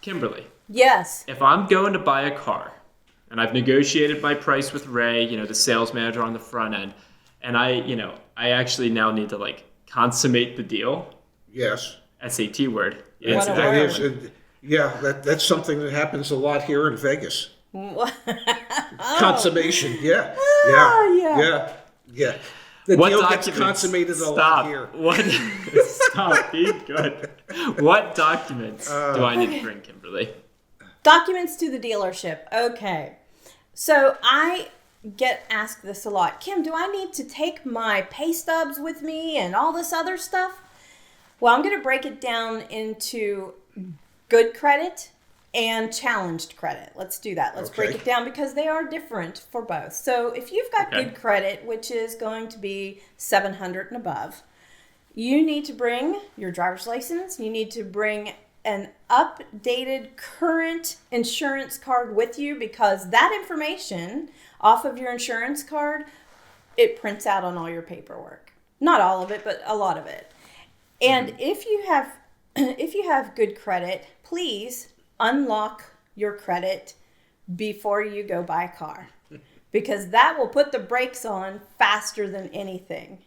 Kimberly, Yes. if I'm going to buy a car and I've negotiated my price with Ray, the sales manager on the front end, and I actually now need to consummate the deal. Yes. SAT word. What a That word. is, that's something that happens a lot here in Vegas. Oh. Consummation, yeah. The What deal gets documents? consummated a Stop. lot here. Stop. Be good. What documents do I need to bring, Kimberly? Documents to the dealership. Okay. So I get asked this a lot. Kim, do I need to take my pay stubs with me and all this other stuff? Well, I'm going to break it down into good credit and challenged credit. Let's do that. Let's break Okay. it down because they are different for both. So if you've got Okay. good credit, which is going to be 700 and above, you need to bring your driver's license. You need to bring an updated current insurance card with you because that information off of your insurance card, it prints out on all your paperwork. Not all of it, but a lot of it. And if you have good credit, please unlock your credit before you go buy a car because that will put the brakes on faster than anything.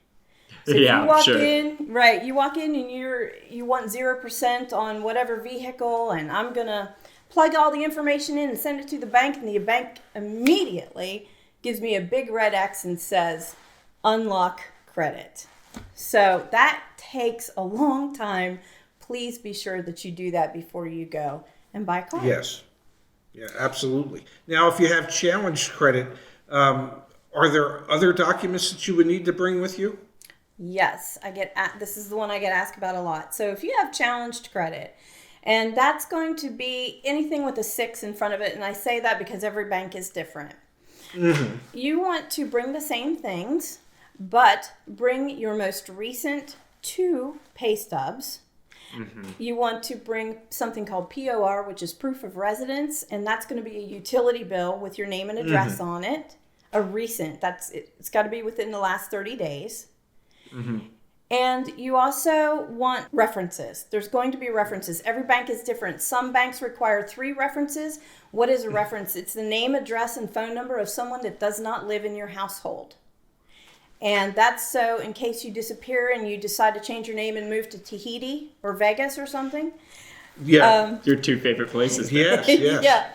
So if Yeah, you walk sure. you walk in and you want 0% on whatever vehicle, and I'm gonna plug all the information in and send it to the bank, and the bank immediately gives me a big red X and says unlock credit. So that takes a long time. Please be sure that you do that before you go and buy a car. Yes. Yeah, absolutely. Now, if you have challenged credit, are there other documents that you would need to bring with you? Yes, this is the one I get asked about a lot. So if you have challenged credit, and that's going to be anything with a 6 in front of it, and I say that because every bank is different. Mm-hmm. You want to bring the same things, but bring your most recent 2 pay stubs. Mm-hmm. You want to bring something called POR, which is proof of residence, and that's going to be a utility bill with your name and address on it. A recent, it's got to be within the last 30 days. Mm-hmm. And you also want references. There's going to be references. Every bank is different. Some banks require 3 references. What is a reference? It's the name, address, and phone number of someone that does not live in your household. And that's so in case you disappear and you decide to change your name and move to Tahiti or Vegas or something. Yeah. Your 2 favorite places. Yes, yes. Yeah.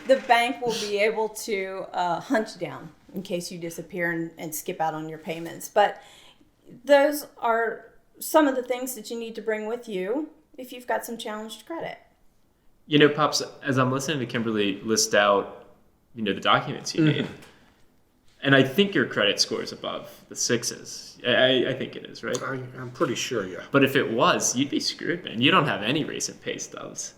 The bank will be able to hunt you down in case you disappear and skip out on your payments. But those are some of the things that you need to bring with you if you've got some challenged credit. Pops, as I'm listening to Kimberly list out, the documents you need, and I think your credit score is above the 6s. I think it is, right? I'm pretty sure, yeah. But if it was, you'd be screwed, man. You don't have any recent pay stubs.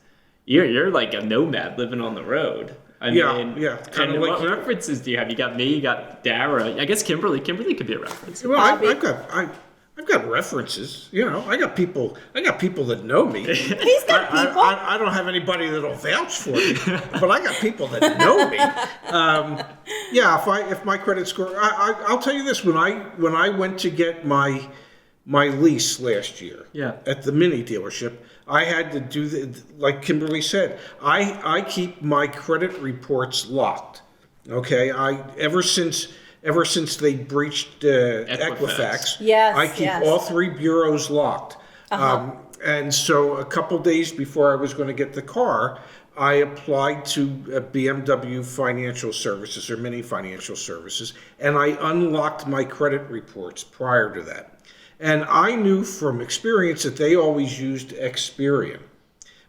You're like a nomad living on the road. I mean, kinda and like what you. references do you have? You got me, you got Dara. I guess Kimberly could be a reference. Well, I've got references. I got people that know me. He's got people. I don't have anybody that'll vouch for me, but I got people that know me. If my credit score, I'll tell you this: when I went to get my lease last year, at the Mini dealership, I had to do like Kimberly said. I keep my credit reports locked. Okay, ever since they breached Equifax, Yes, I keep all 3 bureaus locked. And so a couple days before I was going to get the car, I applied to BMW Financial Services or Mini Financial Services, and I unlocked my credit reports prior to that. And I knew from experience that they always used Experian.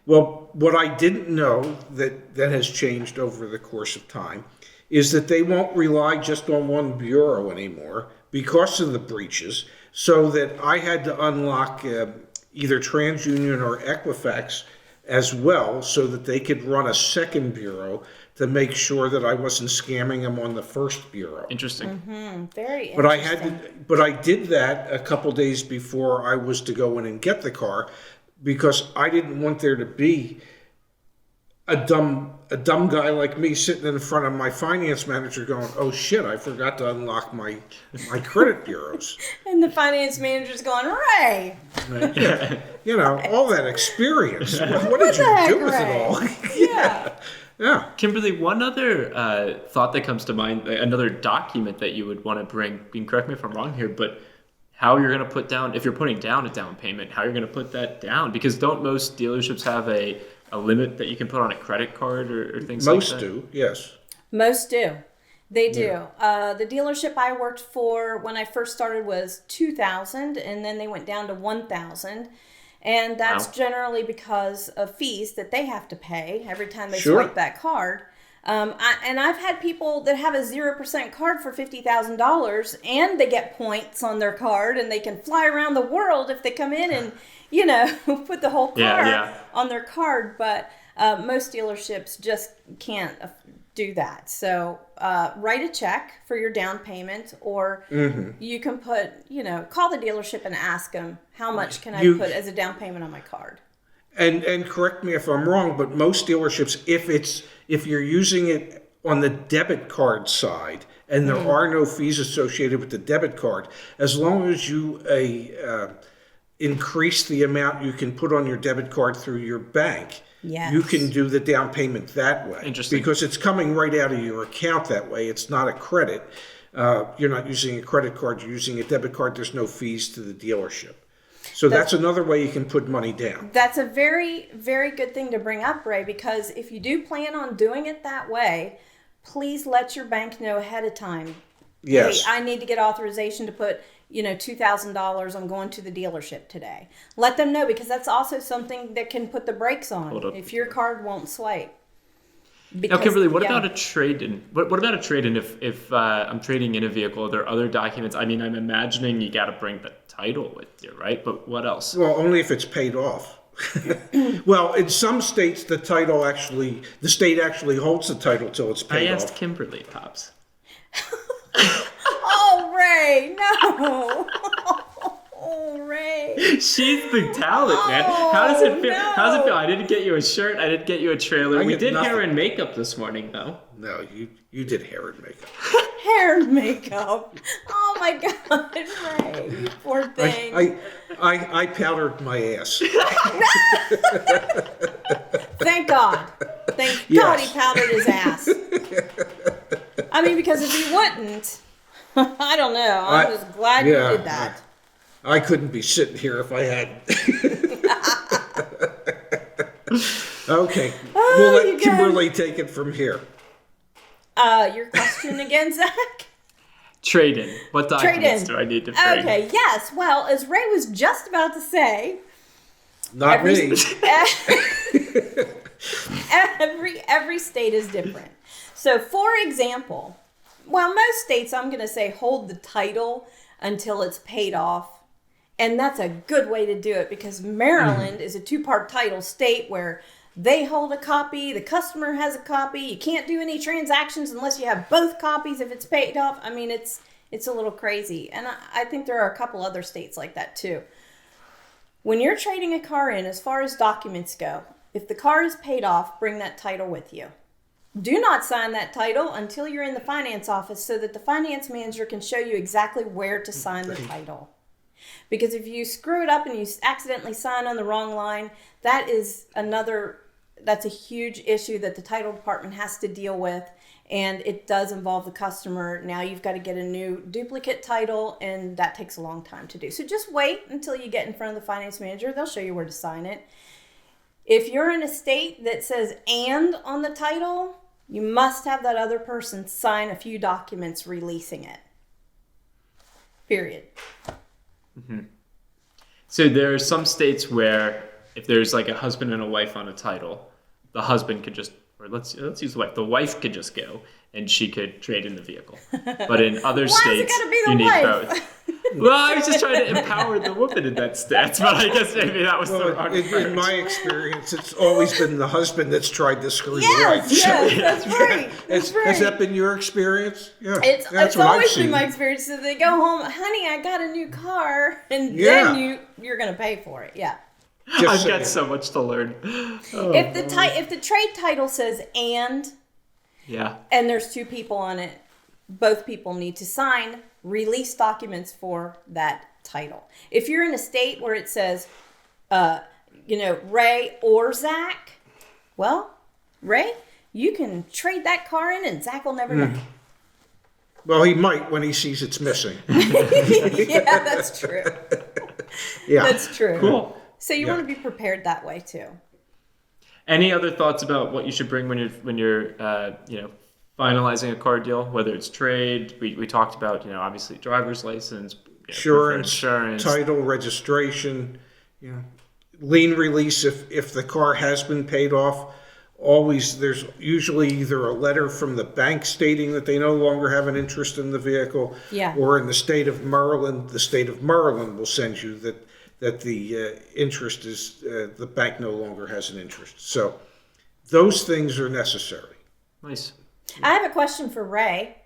Well, what I didn't know that has changed over the course of time is that they won't rely just on one bureau anymore because of the breaches, so that I had to unlock either TransUnion or Equifax as well so that they could run a second bureau to make sure that I wasn't scamming them on the first bureau. Interesting. Very But interesting. I did that a couple days before I was to go in and get the car because I didn't want there to be a dumb guy like me sitting in front of my finance manager going, "Oh shit, I forgot to unlock my credit bureaus." And the finance manager's going, Ray! All that experience. What did the you heck, do with Ray? it all? Yeah. Kimberly, one other thought that comes to mind, another document that you would want to bring, you can correct me if I'm wrong here, but how you're going to put down, if you're putting down a down payment, how you're going to put that down. Because don't most dealerships have a limit that you can put on a credit card or things like that? Most do, yes. Most do. They do. The dealership I worked for when I first started was $2,000, and then they went down to $1,000. And that's generally because of fees that they have to pay every time they swipe that card. And I've had people that have a 0% card for $50,000, and they get points on their card, and they can fly around the world if they come in and, put the whole car on their card. But most dealerships just can't do that. So write a check for your down payment, or you can put, call the dealership and ask them, how much can I put as a down payment on my card? And correct me if I'm wrong, but most dealerships, if you're using it on the debit card side, and there are no fees associated with the debit card, as long as you increase the amount you can put on your debit card through your bank, you can do the down payment that way. Interesting. Because it's coming right out of your account that way. It's not a credit. You're not using a credit card. You're using a debit card. There's no fees to the dealership. So that's another way you can put money down. That's a very, very good thing to bring up, Ray, because if you do plan on doing it that way, please let your bank know ahead of time. Yes. Hey, I need to get authorization to put, $2,000. I'm going to the dealership today. Let them know, because that's also something that can put the brakes on if your card won't swipe. Now, Kimberly, what about a trade-in? What about a trade-in if I'm trading in a vehicle? Are there other documents? I mean, I'm imagining you got to bring the title with you, right? But what else? Well, only if it's paid off. Well, in some states, the state actually holds the title till it's paid off. I asked Kimberly, Pops. Oh, Ray, no. Oh, Ray. She's the talent, man. How does it feel? No. How does it feel? I didn't get you a shirt. I didn't get you a trailer. We did nothing. hair and makeup this morning, though. No, you did hair and makeup. Hair and makeup. Oh my God, Ray, you poor thing. I powdered my ass. Thank God. Thank God he powdered his ass. I mean, because if he wouldn't, I don't know. I'm just glad you did that. I couldn't be sitting here if I hadn't. Okay. We'll let Kimberly take it from here. Your question again, Zach? Trade-in. What documents do I need to bring? Okay, yes. Well, as Ray was just about to say... Not me. Every state is different. So, for example, most states, I'm going to say, hold the title until it's paid off. And that's a good way to do it, because Maryland is a two-part title state where they hold a copy, the customer has a copy. You can't do any transactions unless you have both copies if it's paid off. I mean, it's a little crazy. And I think there are a couple other states like that too. When you're trading a car in, as far as documents go, if the car is paid off, bring that title with you. Do not sign that title until you're in the finance office, so that the finance manager can show you exactly where to sign the title. Because if you screw it up and you accidentally sign on the wrong line, that's a huge issue that the title department has to deal with, and it does involve the customer. Now you've got to get a new duplicate title, and that takes a long time to do. So just wait until you get in front of the finance manager. They'll show you where to sign it. If you're in a state that says "and" on the title, you must have that other person sign a few documents releasing it. Period. Mm-hmm. So there are some states where if there's like a husband and a wife on a title, the husband could just, or let's use the wife. The wife could just go and she could trade in the vehicle. But in other states, you need both. Well, I was just trying to empower the woman in that stance, but I guess maybe that was the wrong in my experience, it's always been the husband that's tried to screw the wife. Yes, that's right. Has that been your experience? Yeah, it's always been my experience. So they go home, honey, I got a new car, and then you're going to pay for it. Yeah. I've got so much to learn. If the trade title says "and," and there's two people on it, both people need to sign release documents for that title. If you're in a state where it says, Ray or Zach, well, Ray, you can trade that car in and Zach will never know. Well, he might when he sees it's missing. Yeah, that's true. Yeah. That's true. Cool. So you Yeah. want to be prepared that way too. Any other thoughts about what you should bring when you're finalizing a car deal, whether it's trade? We talked about, obviously driver's license, proof of insurance, title, registration, lien release if the car has been paid off. Always, there's usually either a letter from the bank stating that they no longer have an interest in the vehicle, Yeah. or in the state of Maryland will send you that the interest is, the bank no longer has an interest. So those things are necessary. Nice. I have a question for Ray.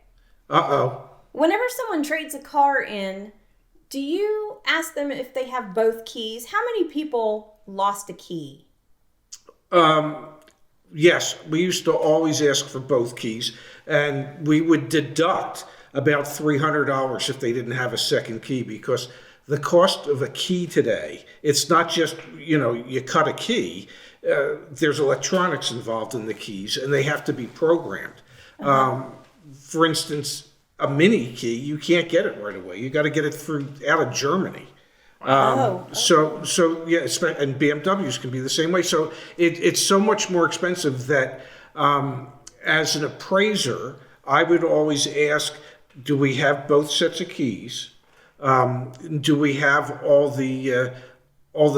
Uh-oh. Whenever someone trades a car in, do you ask them if they have both keys? How many people lost a key? Yes, we used to always ask for both keys, and we would deduct about $300 if they didn't have a second key, because the cost of a key today, it's not just, you cut a key. There's electronics involved in the keys, and they have to be programmed. For instance, a mini key, you can't get it right away. You got to get it out of Germany. So yeah, and BMWs can be the same way. So it's so much more expensive that as an appraiser, I would always ask, do we have both sets of keys? Do we have all the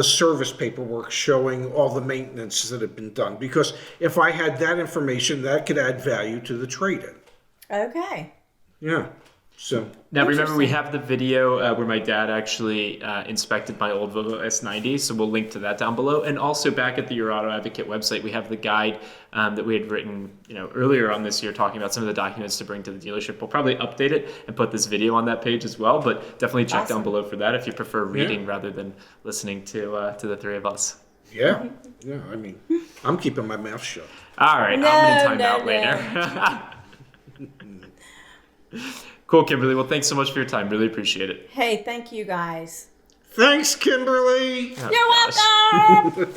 service paperwork showing all the maintenance that have been done? Because if I had that information, that could add value to the trade-in. Okay. Yeah. So Now, remember, we have the video where my dad actually inspected my old Volvo S90, so we'll link to that down below. And also back at the Your Auto Advocate website, we have the guide that we had written earlier on this year talking about some of the documents to bring to the dealership. We'll probably update it and put this video on that page as well, but definitely check down below for that if you prefer reading rather than listening to the three of us. yeah, I mean, I'm keeping my mouth shut. All right, I'm going to time out later. Cool, Kimberly. Well, thanks so much for your time. Really appreciate it. Hey, thank you guys. Thanks, Kimberly. You're welcome.